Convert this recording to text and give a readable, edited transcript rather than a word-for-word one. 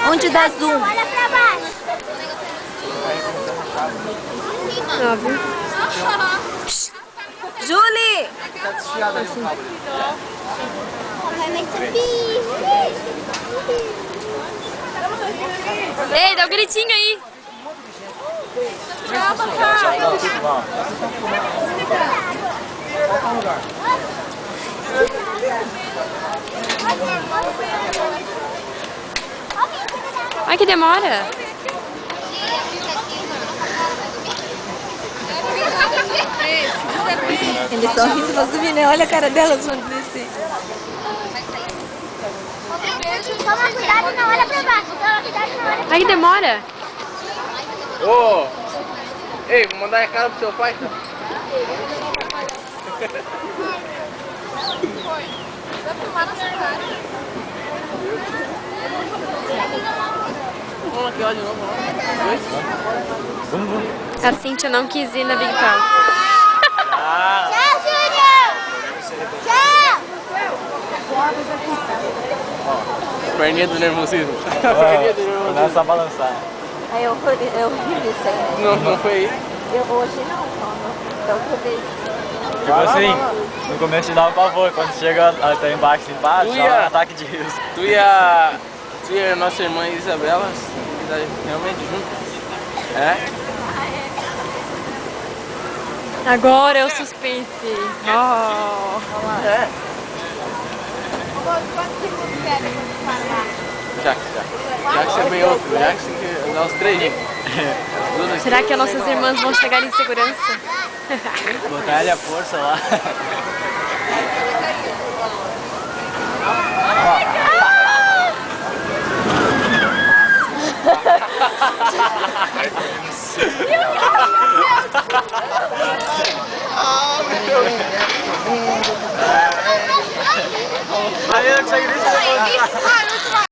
Onde dá zoom? Olha pra baixo. Julie! Ei, dá um gritinho aí. Ai, que demora. Eles estão rindo pra subir, né? Olha a cara delas quando descer. Toma cuidado, não olha pra baixo. Toma cuidado, não olha pra baixo. Ai, que demora. Ô! Ei, vou mandar a cara pro seu pai, tá? Vamos aqui, olha de novo. A Cíntia não quis ir na Big Talk. Tchau, Júnior! Tchau! Perninha do nervosismo. Perninha do nervosismo. Começa a balançar. Aí eu ri disso aí, né? Não foi aí? Hoje não, da outra vez. Tipo assim, no começo te dava pavor, quando chega até embaixo, assim, pá, Tu dá um ia- ataque de riso. Tu e a nossa irmã Isabela realmente juntas? É? Agora é o suspense. Oh. É. Já que é bem outro, já que tem que andar os três juntos. Será que as nossas irmãs vão chegar em segurança? Botar ele a força lá. Aí eu não consegui nem